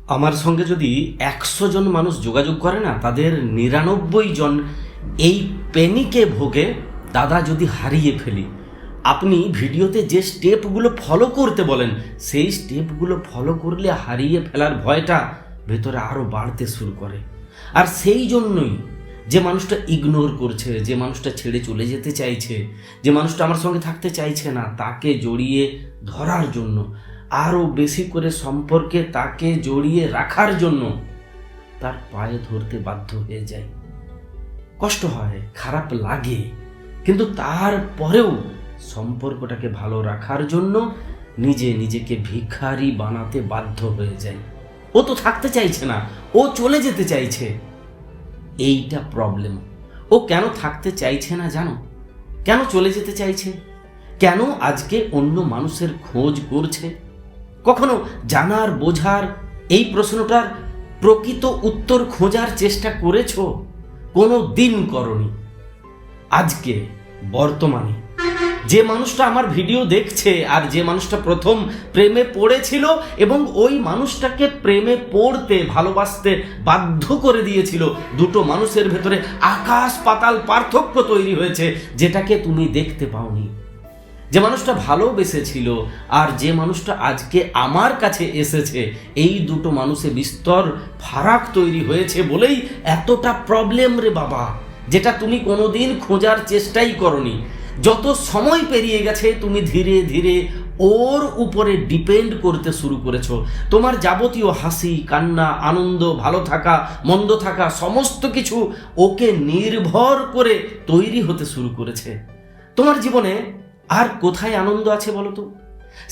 আমার সঙ্গে যদি 100 জন মানুষ যোগাযোগ করে না, তাদের 99 জন এই প্যানিকে ভোগে। দাদা যদি হারিয়ে ফেলি, আপনি ভিডিওতে যে স্টেপগুলো ফলো করতে বলেন সেই স্টেপগুলো ফলো করলে হারিয়ে ফেলার ভয়টা ভেতরে আরও বাড়তে শুরু করে। আর সেই জন্যই যে মানুষটা ইগনোর করছে, যে মানুষটা ছেড়ে চলে যেতে চাইছে, যে মানুষটা আমার সঙ্গে থাকতে চাইছে না, তাকে জড়িয়ে ধরার জন্য, আরও বেশি করে সম্পর্কে তাকে জড়িয়ে রাখার জন্য তার পায়ে ধরতে বাধ্য হয়ে যায়। কষ্ট হয়, খারাপ লাগে, কিন্তু তারপরেও সম্পর্কটাকে ভালো রাখার জন্য নিজেকে ভিখারি বানাতে বাধ্য হয়ে যায়। ও তো থাকতে চাইছে না, ও চলে যেতে চাইছে। এইটা প্রবলেম। ও কেন থাকতে চাইছে না জানো? কেন চলে যেতে চাইছে? কেন আজকে অন্য মানুষের খোঁজ করছে? কখনো জানার বোঝার এই প্রশ্নটার প্রকৃত উত্তর খোঁজার চেষ্টা করেছো? কোনো দিন করনি। আজকে বর্তমানে যে মানুষটা আমার ভিডিও দেখছে আর যে মানুষটা প্রথম প্রেমে পড়েছিল এবং ওই মানুষটাকে প্রেমে পড়তে, ভালোবাসতে বাধ্য করে দিয়েছিল, দুটো মানুষের ভেতরে আকাশ পাতাল পার্থক্য তৈরি হয়েছে, যেটাকে তুমি দেখতে পাওনি। যে মানুষটা ভালোবেসেছিল আর যে মানুষটা আজকে আমার কাছে এসেছে, এই দুটো মানুষে বিস্তর ফারাক তৈরি হয়েছে বলেই এতটা প্রবলেম রে বাবা, যেটা তুমি কোনোদিন খোঁজার চেষ্টাই করনি। যত সময় পেরিয়ে গেছে তুমি ধীরে ধীরে ওর উপরে ডিপেন্ড করতে শুরু করেছো। তোমার যাবতীয় হাসি, কান্না, আনন্দ, ভালো থাকা, মন্দ থাকা, সমস্ত কিছু ওকে নির্ভর করে তৈরি হতে শুরু করেছে। তোমার জীবনে আর কোথায় আনন্দ আছে বলো তো?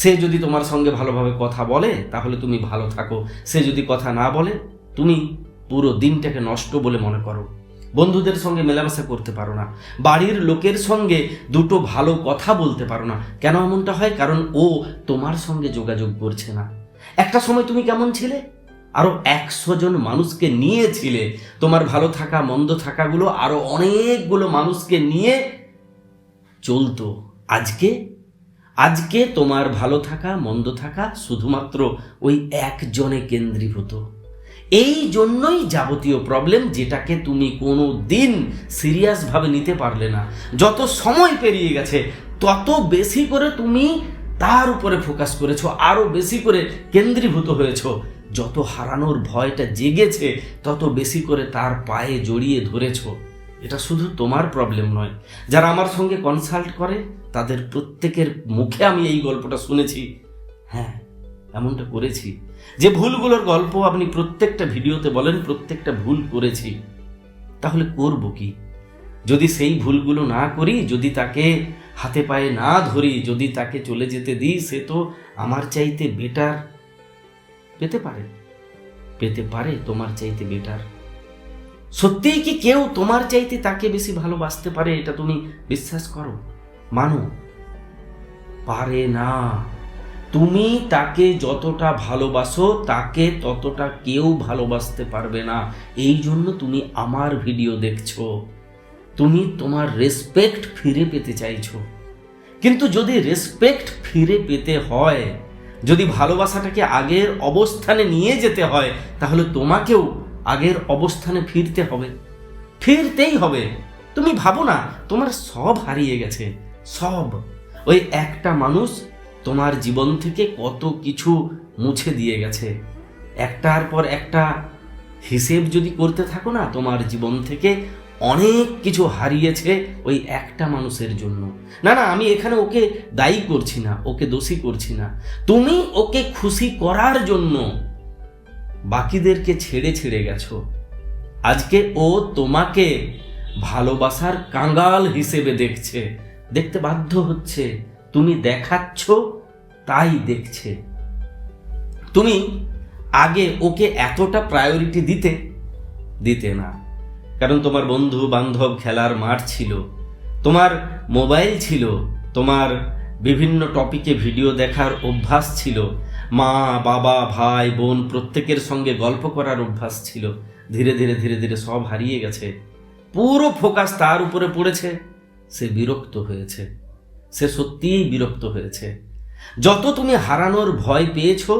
সে যদি তোমার সঙ্গে ভালোভাবে কথা বলে তাহলে তুমি ভালো থাকো, সে যদি কথা না বলে তুমি পুরো দিনটাকে নষ্ট বলে মনে করো। বন্ধুদের সঙ্গে মেলামেশা করতে পারো না, বাড়ির লোকের সঙ্গে দুটো ভালো কথা বলতে পারো না। কেন এমনটা হয়? কারণ ও তোমার সঙ্গে যোগাযোগ করছে না। একটা সময় তুমি কেমন ছিলে? আরো 100 জন মানুষকে নিয়েছিলে। তোমার ভালো থাকা মন্দ থাকাগুলো আরো অনেকগুলো মানুষকে নিয়ে চলতো। আজকে তোমার ভালো থাকা মন্দ থাকা শুধুমাত্র ওই একজনে কেন্দ্রীভূত। এই জন্যই যাবতীয় প্রবলেম, যেটাকে তুমি কোনো দিন সিরিয়াসভাবে নিতে পারলে না। যত সময় পেরিয়ে গেছে তত বেশি করে তুমি তার উপরে ফোকাস করেছো, আরো বেশি করে কেন্দ্রীভূত হয়েছো। যত হারানোর ভয়টা জেগেছে তত বেশি করে তার পায়ে জড়িয়ে ধরেছো। এটা শুধু তোমার প্রবলেম নয়, যারা আমার সঙ্গে কনসাল্ট করে তাদের প্রত্যেকের মুখে আমি এই গল্পটা শুনেছি। হ্যাঁ, এমনটা করেছি। যে ভুলগুলোর গল্প আপনি প্রত্যেকটা ভিডিওতে বলেন, প্রত্যেকটা ভুল করেছি। তাহলে করব কি? যদি সেই ভুলগুলো না করি, যদি তাকে হাতে পায়ে না ধরি, যদি তাকে চলে যেতে দিই, সে তো আমার চাইতে বেটার পেতে পারে তোমার চাইতে বেটার। সত্যিই কি কেউ তোমার চাইতে তাকে বেশি ভালোবাসতে পারে? এটা তুমি বিশ্বাস করো, মানো? পারে না। তুমি তাকে যতটা ভালোবাসো তাকে ততটা কেউ ভালোবাসতে পারবে না। এই জন্য তুমি আমার ভিডিও দেখছো, তুমি তোমার রেসপেক্ট ফিরে পেতে চাইছো। কিন্তু যদি রেসপেক্ট ফিরে পেতে হয়, যদি ভালোবাসাটাকে আগের অবস্থানে নিয়ে যেতে হয়, তাহলে তোমাকেও আগের অবস্থানে ফিরতেই হবে। তুমি ভাবো না তোমার সব হারিয়ে গেছে, সব। ওই একটা মানুষ তোমার জীবন থেকে কত কিছু মুছে দিয়ে গেছে। একটার পর একটা হিসেব যদি করতে থাকো না, তোমার জীবন থেকে অনেক কিছু হারিয়েছে ওই একটা মানুষের জন্য। না, আমি এখানে ওকে দায়ী করছি না, ওকে দোষী করছি না। তুমি ওকে খুশি করার জন্য বাকিদেরকে ছেড়ে গেছো। আজকে ও তোমাকে ভালোবাসার কাঙ্গাল হিসেবে দেখতে বাধ্য হচ্ছে। তুমি দেখাচ্ছ তাই দেখছে। তুমি আগে ওকে এতটা প্রায়োরিটি দিতে না, কারণ তোমার বন্ধু বান্ধব, খেলার মাঠ ছিল, তোমার মোবাইল ছিল, তোমার বিভিন্ন টপিকে ভিডিও দেখার অভ্যাস ছিল, মা বাবা ভাই বোন প্রত্যেকের সঙ্গে গল্প করার অভ্যাস ছিল। ধীরে ধীরে সব হারিয়ে গেছে। পুরো ফোকাস তার উপরে পড়েছে। সে বিরক্ত হয়েছে, সে সত্যিই বিরক্ত হয়েছে। যত তুমি হারানোর ভয় পেয়েছো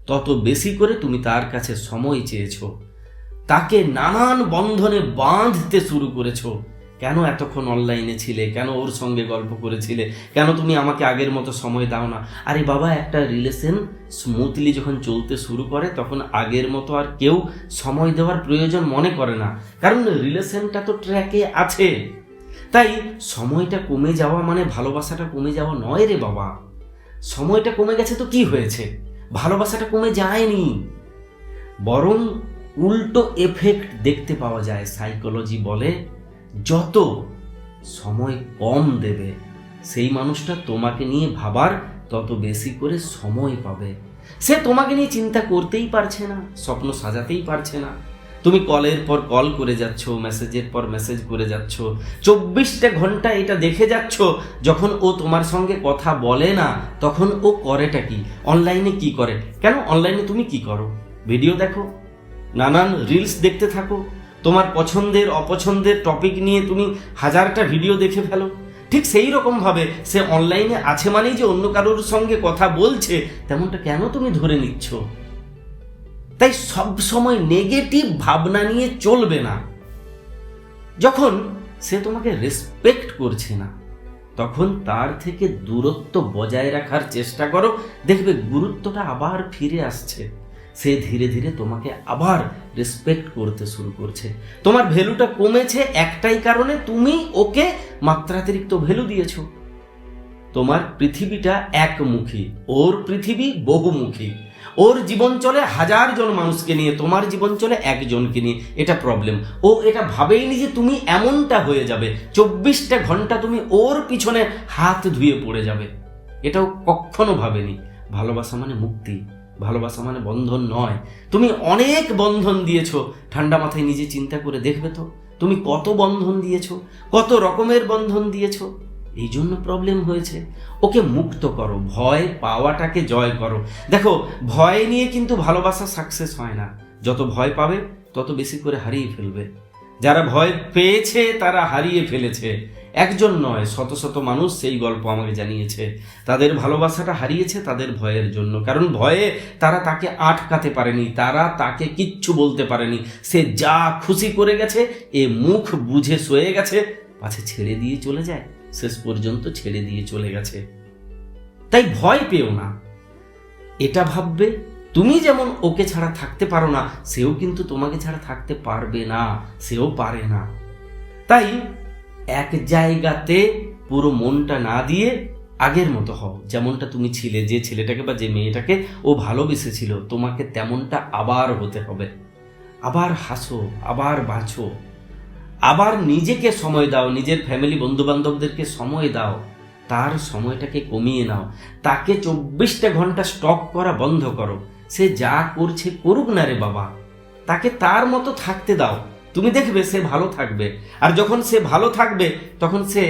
তত বেশি করে তুমি তার কাছে সময় চেয়েছো, তাকে নানান বন্ধনে বাঁধতে শুরু করেছো। কেন এতক্ষণ অনলাইনে ছিলে, কেন ওর সঙ্গে গল্প করেছিলে, কেন তুমি আমাকে আগের মতো সময় দাও না। আরে বাবা, একটা রিলেশন স্মুথলি যখন চলতে শুরু করে তখন আগের মতো আর কেউ সময় দেওয়ার প্রয়োজন মনে করে না, কারণ রিলেশনটা তো ট্র্যাকে আছে। তাই সময়টা কমে যাওয়া মানে ভালোবাসাটা কমে যাওয়া নয় রে বাবা। সময়টা কমে গেছে তো কি হয়েছে, ভালোবাসাটা কমে যায়নি, বরং উল্টো এফেক্ট দেখতে পাওয়া যায়। সাইকোলজি বলে যত সময় কম দেবে সেই মানুষটা তোমাকে নিয়ে ভাবার তত বেশি করে সময় পাবে। সে তোমাকে নিয়ে চিন্তা করতেই পারছে না, স্বপ্ন সাজাতেই পারছে না। তুমি কলের পর কল করে যাচ্ছ, মেসেজের পর মেসেজ করে যাচ্ছ, 24টা ঘন্টা এটা দেখে যাচ্ছ। যখন ও তোমার সঙ্গে কথা বলে না তখন ও করেটা কি, অনলাইনে কি করে? কেন অনলাইনে তুমি কি করো? ভিডিও দেখো, নানান রিলস দেখতে থাকো, তোমার পছন্দের অপছন্দের টপিক নিয়ে তুমি হাজারটা ভিডিও দেখে ফেলো। ঠিক সেই রকম ভাবে সে অনলাইনে আছে মানেই যে অন্য কারোর সঙ্গে কথা বলছে, তেমনটা কেন তুমি ধরে নিচ্ছ? তাই সব সময় নেগেটিভ ভাবনা নিয়ে চলবে না। যখন সে তোমাকে রেসপেক্ট করছে না তখন তার থেকে দূরত্ব বজায় রাখার চেষ্টা করো, দেখবে গুরুত্বটা আবার ফিরে আসছে। সে ধীরে ধীরে তোমাকে আবার রেসপেক্ট করতে শুরু করছে। তোমার ভ্যালুটা কমেছে একটাই কারণে, তুমি ওকে মাত্রাতিরিক্ত ভ্যালু দিয়েছো। তোমার পৃথিবীটা একমুখী, ওর পৃথিবী বহুমুখী। ওর জীবন চলে 1000 জন মানুষকে নিয়ে, তোমার জীবন চলে একজনকে নিয়ে। এটা প্রবলেম। ও এটা ভাবেইনি যে তুমি এমনটা হয়ে যাবে, 24টা ঘন্টা তুমি ওর পিছনে হাত ধুয়ে পড়ে যাবে। এটাও কখনো ভাবেনি। ভালোবাসা মানে মুক্তি, ভালোবাসা মানে বন্ধন নয়। তুমি অনেক বন্ধন দিয়েছো, ঠান্ডা মাথায় নিজে চিন্তা করে দেখবে তো তুমি কত বন্ধন দিয়েছো, কত রকমের বন্ধন দিয়েছো। এই জন্য প্রবলেম হয়েছে। ওকে মুক্ত করো, ভয় পাওয়াটাকে জয় করো। দেখো, ভয় নিয়ে কিন্তু ভালোবাসা সাকসেস হয় না। যত ভয় পাবে তত বেশি করে হারিয়ে ফেলবে। যারা ভয় পেয়েছে তারা হারিয়ে ফেলেছে। একজন নয়, শত শত মানুষ সেই গল্প আমাকে জানিয়েছে। তাদের ভালোবাসাটা হারিয়েছে তাদের ভয়ের জন্য, কারণ ভয়ে তারা তাকে আটকাতে পারেনি, তারা তাকে কিচ্ছু বলতে পারেনি। সে যা খুশি করে গেছে, এ মুখ বুঝে সয়ে গেছে, পাছে ছেড়ে দিয়ে চলে যায়, শেষ পর্যন্ত ছেড়ে দিয়ে চলে গেছে। তাই ভয় পেও না। এটা ভাববে তুমি যেমন ওকে ছাড়া থাকতে পারো না, সেও কিন্তু তোমাকে ছাড়া থাকতে পারবে না, সেও পারে না। তাই এক জায়গাতে পুরো মনটা না দিয়ে আগের মতো হও, যেমনটা তুমি ছিলে। যে ছেলেটাকে বা যে মেয়েটাকে ও ভালোবেসেছিল, তোমাকে তেমনটা আবার হতে হবে। আবার হাসো, আবার বাঁচো, আবার নিজেকে সময় দাও, নিজের ফ্যামিলি বন্ধু বান্ধবদেরকে সময় দাও। তার সময়টাকে কমিয়ে নাও, তাকে 24টা ঘন্টা স্টক করা বন্ধ করো। সে যা করছে করুক না রে বাবা, তাকে তার মতো থাকতে দাও। তুমি দেখবে সে ভালো থাকবে, আর যখন সে ভালো থাকবে তখন সে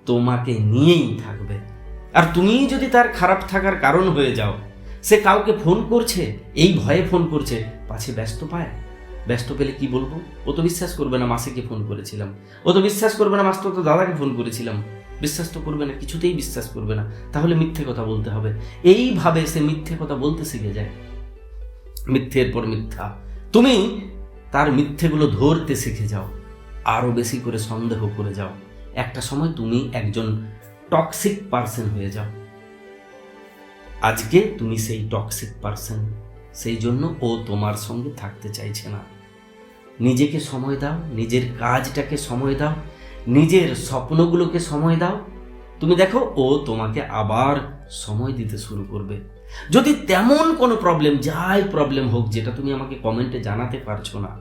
তোমাকে নিয়েই থাকবে। আর তুমি যদি তার খারাপ থাকার কারণ হয়ে যাও, সে কাউকে ফোন করছে এই ভয়ে ফোন করছে, পাছে ব্যস্ত পায়। ব্যস্ত পেলে কি বলবো? ও তো বিশ্বাস করবে না মাসিকে ফোন করেছিলাম, ও তো বিশ্বাস করবে না মাস্টার তো দাদাকে ফোন করেছিলাম। বিশ্বাস তো করবে না, কিছুতেই বিশ্বাস করবে না। তাহলে মিথ্যে কথা বলতে হবে। এইভাবে সে মিথ্যে কথা বলতে শিখে যায়, মিথ্যের পর মিথ্যা। তুমি তার মিথ্যেগুলো ধরতে শিখে যাও, আরো বেশি করে সন্দেহ করে যাও। একটা সময় তুমি একজন টক্সিক পার্সন হয়ে যাও। আজকে তুমি সেই টক্সিক পার্সন, সেই জন্য ও তোমার সঙ্গে থাকতে চাইছে না। নিজেকে সময় দাও, নিজের কাজটাকে সময় দাও, নিজের স্বপ্নগুলোকে সময় দাও। তুমি দেখো ও তোমাকে আবার সময় দিতে শুরু করবে। যদি তেমন কোনো প্রবলেম, যাই প্রবলেম হোক, যেটা তুমি আমাকে কমেন্টে জানাতে পারছো না,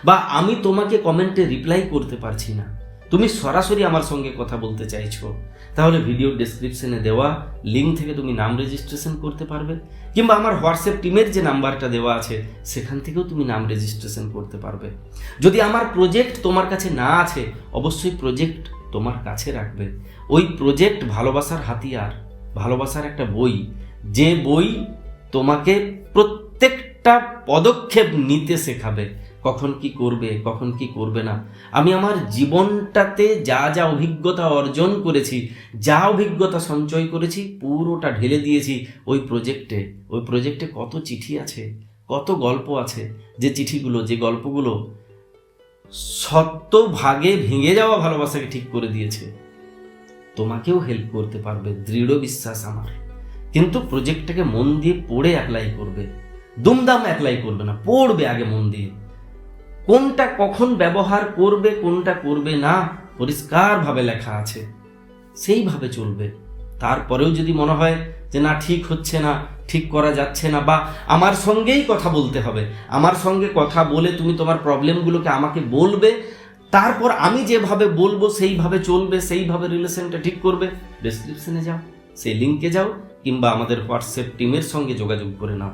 বা আমি তোমাকে কমেন্টে রিপ্লাই করতে পারছি না, তুমি সরাসরি আমার সঙ্গে কথা বলতে চাইছো, তাহলে ভিডিও ডেসক্রিপশনে দেওয়া লিঙ্ক থেকে তুমি নাম রেজিস্ট্রেশন করতে পারবে, কিংবা আমার হোয়াটসঅ্যাপ টিমের যে নাম্বারটা দেওয়া আছে সেখান থেকেও তুমি নাম রেজিস্ট্রেশন করতে পারবে। যদি আমার প্রজেক্ট তোমার কাছে না আছে, অবশ্যই প্রজেক্ট তোমার কাছে রাখবে। ওই প্রজেক্ট ভালোবাসার হাতিয়ার, ভালোবাসার একটা বই, যে বই তোমাকে প্রত্যেকটা পদক্ষেপ নিতে শেখাবে। কখন কি করবে, কখন কি করবে না। আমি আমার জীবনটাতে যা যা অভিজ্ঞতা অর্জন করেছি, যা অভিজ্ঞতা সঞ্চয় করেছি, পুরোটা ঢেলে দিয়েছি ওই প্রজেক্টে। ওই প্রজেক্টে কত চিঠি আছে, কত গল্প আছে, যে চিঠিগুলো, যে গল্পগুলো ভাগে ভেঙে যাওয়া ভালোবাসাকে ঠিক করে দিয়েছে। তোমাকেও হেল্প করতে পারবে, দৃঢ় বিশ্বাস আমার। কিন্তু প্রজেক্টটাকে মন দিয়ে পড়ে অ্যাপ্লাই করবে, দুমদাম অ্যাপ্লাই করবে না, পড়বে আগে মন দিয়ে। কোনটা কখন ব্যবহার করবে, কোনটা করবে না, পরিষ্কারভাবে লেখা আছে, সেইভাবে চলবে। তারপরেও যদি মনে হয় যে না, ঠিক হচ্ছে না, ঠিক করা যাচ্ছে না, বা আমার সঙ্গেই কথা বলতে হবে, আমার সঙ্গে কথা বলে তুমি তোমার প্রবলেমগুলোকে আমাকে বলবে, তারপর আমি যেভাবে বলবো সেইভাবে চলবে, সেইভাবে রিলেশনটা ঠিক করবে, ডেসক্রিপশনে যাও, সেই লিঙ্কে যাও, কিংবা আমাদের হোয়াটসঅ্যাপ টিমের সঙ্গে যোগাযোগ করে নাও।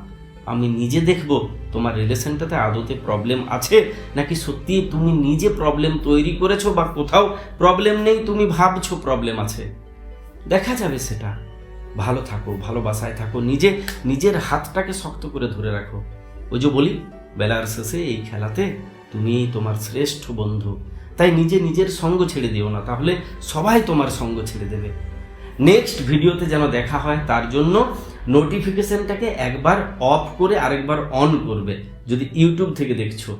আমি নিজে দেখব তোমার রিলেশনটাতে আদতে প্রবলেম আছে নাকি সত্যি তুমি নিজে প্রবলেম তৈরি করেছো, বা কোথাও প্রবলেম নেই, তুমি ভাবছো প্রবলেম আছে। দেখা যাবে সেটা। ভালো থাকো, ভালোবাসায় থাকো, নিজের হাতটাকে শক্ত করে ধরে রাখো। ওই যে বলি, বেলার শেষে এই খেলাতে তুমি তোমার শ্রেষ্ঠ বন্ধু। তাই নিজের সঙ্গ ছেড়ে দিও না, তাহলে সবাই তোমার সঙ্গ ছেড়ে দেবে। নেক্সট ভিডিওতে যেন দেখা হয়, তার জন্য নোটিফিকেশনটাকে একবার অফ করে আরেকবার অন করবে। যদি ইউটিউব থেকে দেখছো,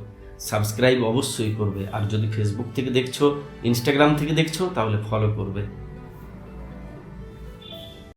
সাবস্ক্রাইব অবশ্যই করবে, আর যদি ফেসবুক থেকে দেখছো, ইনস্টাগ্রাম থেকে দেখছো, তাহলে ফলো করবে।